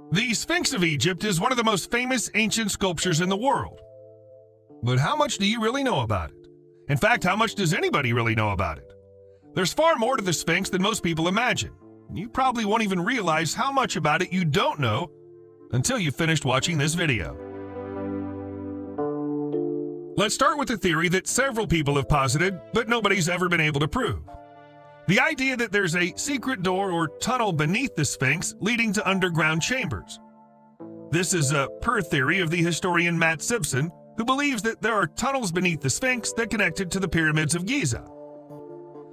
The Sphinx of Egypt is one of the most famous ancient sculptures in the world. But how much do you really know about it? In fact, how much does anybody really know about it? There's far more to the Sphinx than most people imagine. You probably won't even realize how much about it you don't know until you've finished watching this video. Let's start with a theory that several people have posited, but nobody's ever been able to prove. The idea that there's a secret door or tunnel beneath the Sphinx leading to underground chambers. This is a per theory of the historian Matt Simpson, who believes that there are tunnels beneath the Sphinx that connected to the pyramids of Giza.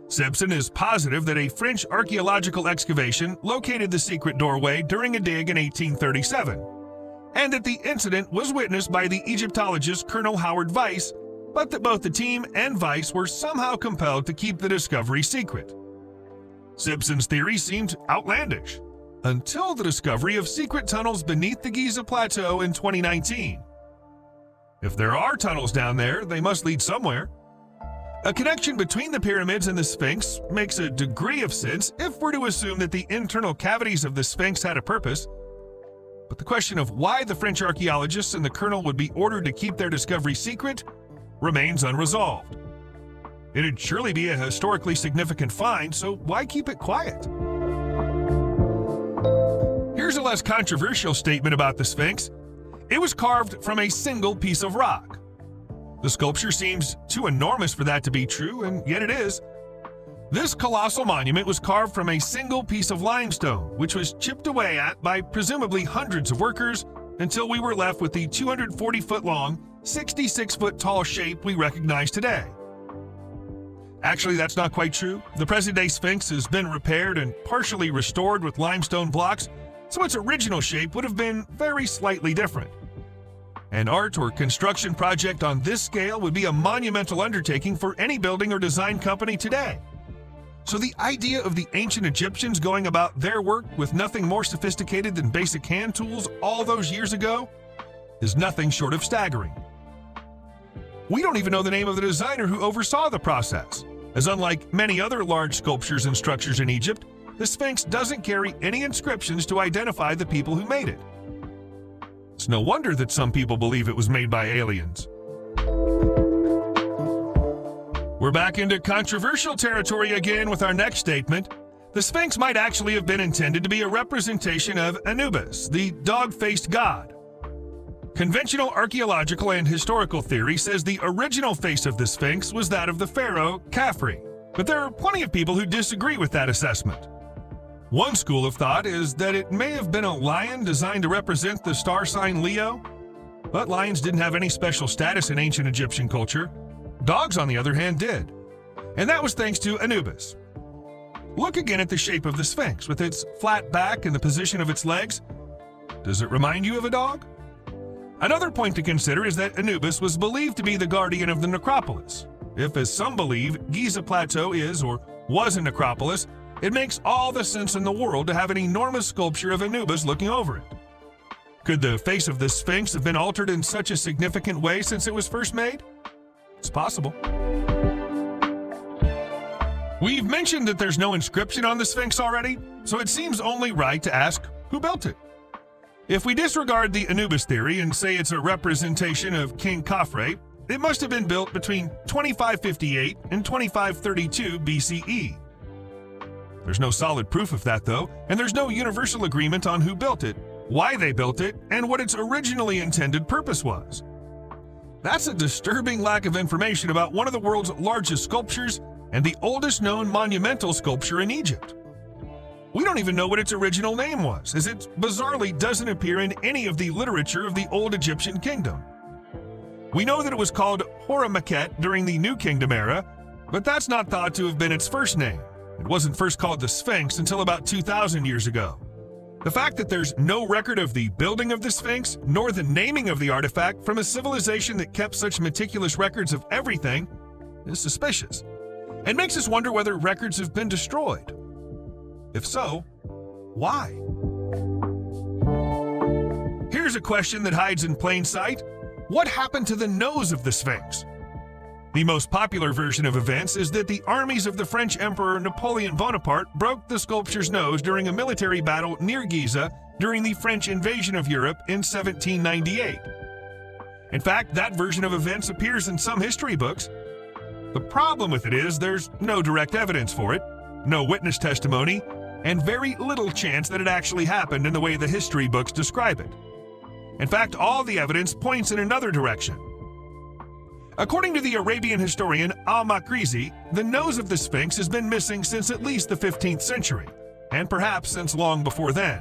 Simpson is positive that a French archaeological excavation located the secret doorway during a dig in 1837, and that the incident was witnessed by the Egyptologist Colonel Howard Weiss, but that both the team and Weiss were somehow compelled to keep the discovery secret. Simpson's theory seemed outlandish, until the discovery of secret tunnels beneath the Giza Plateau in 2019. If there are tunnels down there, they must lead somewhere. A connection between the pyramids and the Sphinx makes a degree of sense if we're to assume that the internal cavities of the Sphinx had a purpose. But the question of why the French archaeologists and the colonel would be ordered to keep their discovery secret remains unresolved. It'd surely be a historically significant find, so why keep it quiet? Here's a less controversial statement about the Sphinx. It was carved from a single piece of rock. The sculpture seems too enormous for that to be true, and yet it is. This colossal monument was carved from a single piece of limestone, which was chipped away at by presumably hundreds of workers until we were left with the 240-foot-long, 66-foot-tall shape we recognize today. Actually, that's not quite true. The present-day Sphinx has been repaired and partially restored with limestone blocks, so its original shape would have been very slightly different. An art or construction project on this scale would be a monumental undertaking for any building or design company today. So the idea of the ancient Egyptians going about their work with nothing more sophisticated than basic hand tools all those years ago is nothing short of staggering. We don't even know the name of the designer who oversaw the process, as unlike many other large sculptures and structures in Egypt, the Sphinx doesn't carry any inscriptions to identify the people who made it. It's no wonder that some people believe it was made by aliens. We're back into controversial territory again with our next statement. The Sphinx might actually have been intended to be a representation of Anubis, the dog-faced god. Conventional archaeological and historical theory says the original face of the Sphinx was that of the pharaoh Khafre, but there are plenty of people who disagree with that assessment. One school of thought is that it may have been a lion designed to represent the star sign Leo, but lions didn't have any special status in ancient Egyptian culture. Dogs, on the other hand, did, and that was thanks to Anubis. Look again at the shape of the Sphinx with its flat back and the position of its legs. Does it remind you of a dog? Another point to consider is that Anubis was believed to be the guardian of the necropolis. If, as some believe, Giza Plateau is or was a necropolis, it makes all the sense in the world to have an enormous sculpture of Anubis looking over it. Could the face of the Sphinx have been altered in such a significant way since it was first made? It's possible. We've mentioned that there's no inscription on the Sphinx already, so it seems only right to ask who built it. If we disregard the Anubis theory and say it's a representation of King Khafre, it must have been built between 2558 and 2532 BCE. There's no solid proof of that, though, and there's no universal agreement on who built it, why they built it, and what its originally intended purpose was. That's a disturbing lack of information about one of the world's largest sculptures and the oldest known monumental sculpture in Egypt. We don't even know what its original name was, as it bizarrely doesn't appear in any of the literature of the Old Egyptian Kingdom. We know that it was called Horemakhet during the New Kingdom era, but that's not thought to have been its first name. It wasn't first called the Sphinx until about 2,000 years ago. The fact that there's no record of the building of the Sphinx, nor the naming of the artifact from a civilization that kept such meticulous records of everything, is suspicious, and makes us wonder whether records have been destroyed. If so, why? Here's a question that hides in plain sight. What happened to the nose of the Sphinx? The most popular version of events is that the armies of the French Emperor Napoleon Bonaparte broke the sculpture's nose during a military battle near Giza during the French invasion of Europe in 1798. In fact, that version of events appears in some history books. The problem with it is there's no direct evidence for it, no witness testimony, and very little chance that it actually happened in the way the history books describe it. In fact, all the evidence points in another direction. According to the Arabian historian al-Makrizi, the nose of the Sphinx has been missing since at least the 15th century, and perhaps since long before then.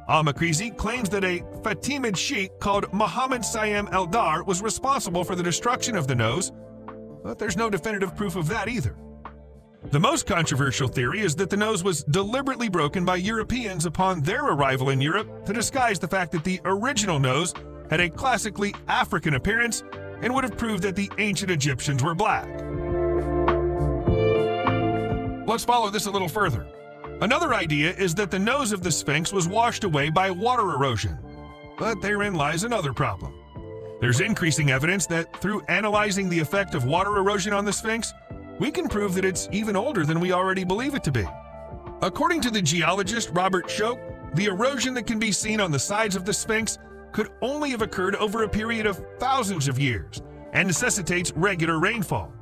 Al-Makrizi claims that a Fatimid sheikh called Muhammad Sayyam Eldar was responsible for the destruction of the nose, but there's no definitive proof of that either. The most controversial theory is that the nose was deliberately broken by Europeans upon their arrival in Europe to disguise the fact that the original nose had a classically African appearance and would have proved that the ancient Egyptians were black. Let's follow this a little further. Another idea is that the nose of the Sphinx was washed away by water erosion. But therein lies another problem. There's increasing evidence that through analyzing the effect of water erosion on the Sphinx, we can prove that it's even older than we already believe it to be. According to the geologist Robert Schoch, the erosion that can be seen on the sides of the Sphinx could only have occurred over a period of thousands of years and necessitates regular rainfall.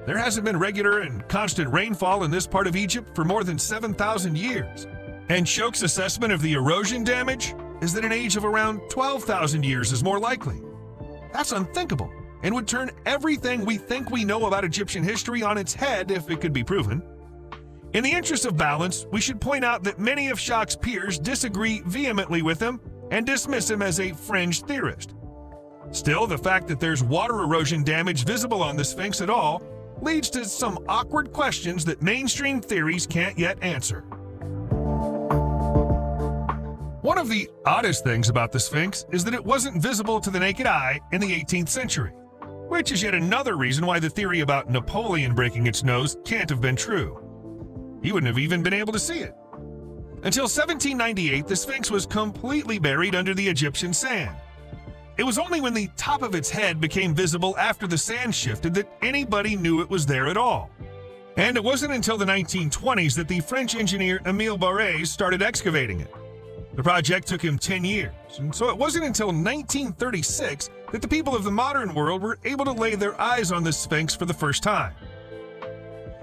There hasn't been regular and constant rainfall in this part of Egypt for more than 7,000 years. And Schoch's assessment of the erosion damage is that an age of around 12,000 years is more likely. That's unthinkable and would turn everything we think we know about Egyptian history on its head if it could be proven. In the interest of balance, we should point out that many of Schoch's peers disagree vehemently with him and dismiss him as a fringe theorist. Still, the fact that there's water erosion damage visible on the Sphinx at all leads to some awkward questions that mainstream theories can't yet answer. One of the oddest things about the Sphinx is that it wasn't visible to the naked eye in the 18th century, which is yet another reason why the theory about Napoleon breaking its nose can't have been true. He wouldn't have even been able to see it. Until 1798, the Sphinx was completely buried under the Egyptian sand. It was only when the top of its head became visible after the sand shifted that anybody knew it was there at all. And it wasn't until the 1920s that the French engineer Émile Barré started excavating it. The project took him 10 years, and so it wasn't until 1936 that the people of the modern world were able to lay their eyes on the Sphinx for the first time.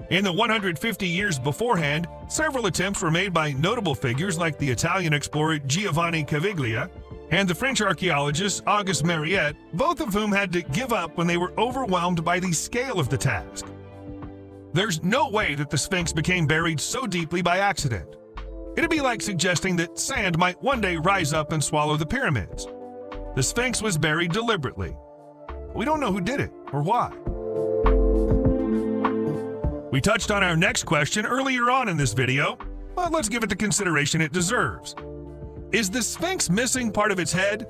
In the 150 years beforehand, several attempts were made by notable figures like the Italian explorer Giovanni Caviglia and the French archaeologist Auguste Mariette, both of whom had to give up when they were overwhelmed by the scale of the task. There's no way that the Sphinx became buried so deeply by accident. It'd be like suggesting that sand might one day rise up and swallow the pyramids. The Sphinx was buried deliberately. We don't know who did it or why. We touched on our next question earlier on in this video, but let's give it the consideration it deserves. Is the Sphinx missing part of its head?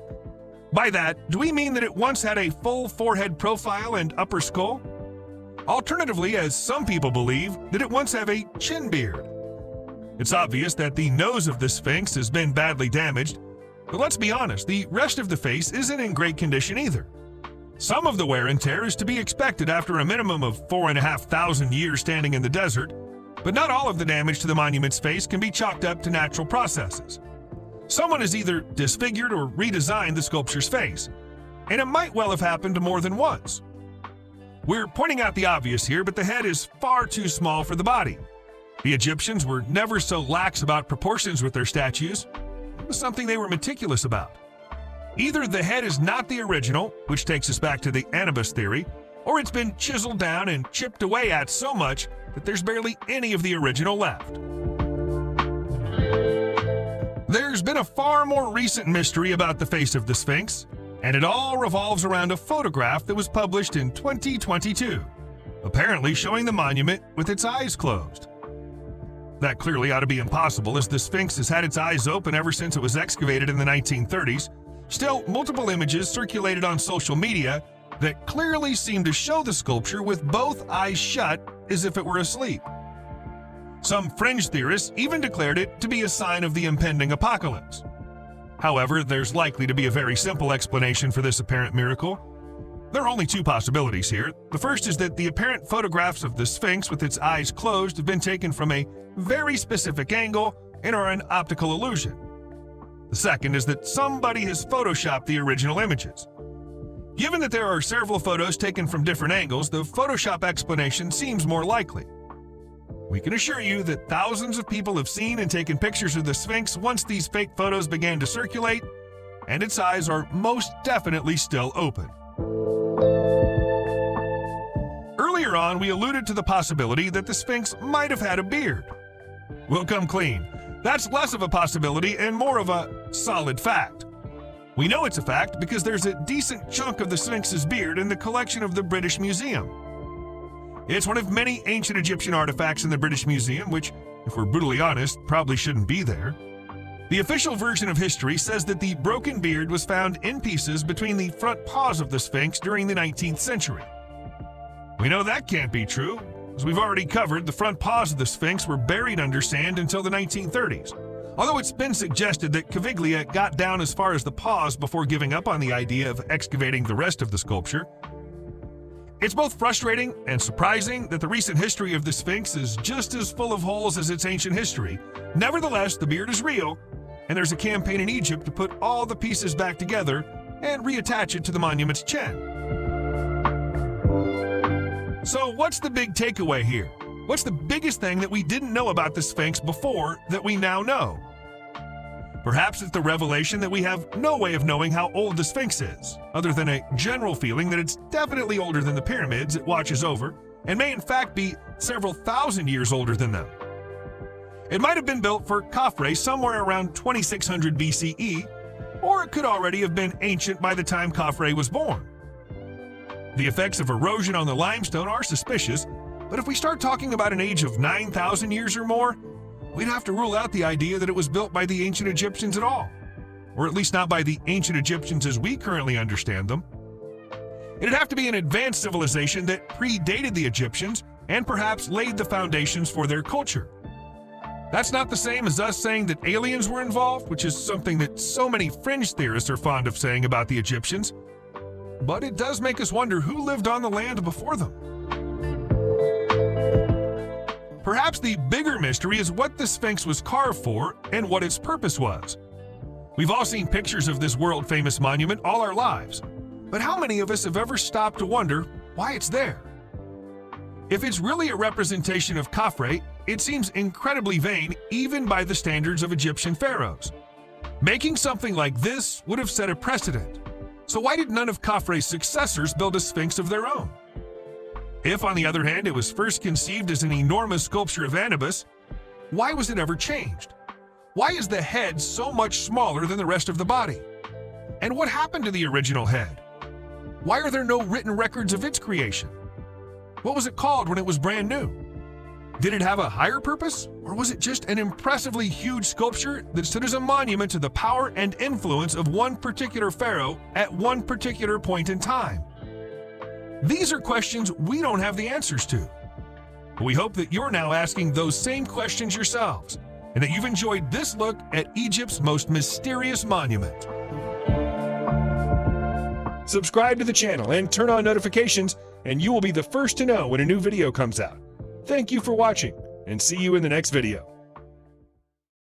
By that, do we mean that it once had a full forehead profile and upper skull? Alternatively, as some people believe, did it once have a chin beard? It's obvious that the nose of the Sphinx has been badly damaged, but let's be honest, the rest of the face isn't in great condition either. Some of the wear and tear is to be expected after a minimum of 4,500 years standing in the desert, but not all of the damage to the monument's face can be chalked up to natural processes. Someone has either disfigured or redesigned the sculpture's face, and it might well have happened more than once. We're pointing out the obvious here, but the head is far too small for the body. The Egyptians were never so lax about proportions with their statues. It was something they were meticulous about. Either the head is not the original, which takes us back to the Anubis theory, or it's been chiseled down and chipped away at so much that there's barely any of the original left. There's been a far more recent mystery about the face of the Sphinx, and it all revolves around a photograph that was published in 2022, apparently showing the monument with its eyes closed. That clearly ought to be impossible, as the Sphinx has had its eyes open ever since it was excavated in the 1930s. Still, multiple images circulated on social media that clearly seem to show the sculpture with both eyes shut as if it were asleep. Some fringe theorists even declared it to be a sign of the impending apocalypse. However, there's likely to be a very simple explanation for this apparent miracle. There are only two possibilities here. The first is that the apparent photographs of the Sphinx with its eyes closed have been taken from a very specific angle and are an optical illusion. The second is that somebody has photoshopped the original images. Given that there are several photos taken from different angles, the Photoshop explanation seems more likely. We can assure you that thousands of people have seen and taken pictures of the Sphinx once these fake photos began to circulate, and its eyes are most definitely still open. Earlier on, we alluded to the possibility that the Sphinx might have had a beard. We'll come clean. That's less of a possibility and more of a solid fact. We know it's a fact because there's a decent chunk of the Sphinx's beard in the collection of the British Museum. It's one of many ancient Egyptian artifacts in the British Museum, which, if we're brutally honest, probably shouldn't be there. The official version of history says that the broken beard was found in pieces between the front paws of the Sphinx during the 19th century. We know that can't be true. As we've already covered, the front paws of the Sphinx were buried under sand until the 1930s. Although it's been suggested that Caviglia got down as far as the paws before giving up on the idea of excavating the rest of the sculpture. It's both frustrating and surprising that the recent history of the Sphinx is just as full of holes as its ancient history. Nevertheless, the beard is real, and there's a campaign in Egypt to put all the pieces back together and reattach it to the monument's chin. So what's the big takeaway here? What's the biggest thing that we didn't know about the Sphinx before that we now know? Perhaps it's the revelation that we have no way of knowing how old the Sphinx is, other than a general feeling that it's definitely older than the pyramids it watches over, and may in fact be several thousand years older than them. It might have been built for Khafre somewhere around 2600 BCE, or it could already have been ancient by the time Khafre was born. The effects of erosion on the limestone are suspicious, but if we start talking about an age of 9,000 years or more, we'd have to rule out the idea that it was built by the ancient Egyptians at all, or at least not by the ancient Egyptians as we currently understand them. It'd have to be an advanced civilization that predated the Egyptians and perhaps laid the foundations for their culture. That's not the same as us saying that aliens were involved, which is something that so many fringe theorists are fond of saying about the Egyptians. But it does make us wonder who lived on the land before them. Perhaps the bigger mystery is what the Sphinx was carved for and what its purpose was. We've all seen pictures of this world-famous monument all our lives, but how many of us have ever stopped to wonder why it's there? If it's really a representation of Khafre, it seems incredibly vain even by the standards of Egyptian pharaohs. Making something like this would have set a precedent. So why did none of Khafre's successors build a Sphinx of their own? If, on the other hand, it was first conceived as an enormous sculpture of Anubis, why was it ever changed? Why is the head so much smaller than the rest of the body? And what happened to the original head? Why are there no written records of its creation? What was it called when it was brand new? Did it have a higher purpose, or was it just an impressively huge sculpture that stood as a monument to the power and influence of one particular pharaoh at one particular point in time? These are questions we don't have the answers to. But we hope that you're now asking those same questions yourselves, and that you've enjoyed this look at Egypt's most mysterious monument. Subscribe to the channel and turn on notifications, and you will be the first to know when a new video comes out. Thank you for watching, and see you in the next video.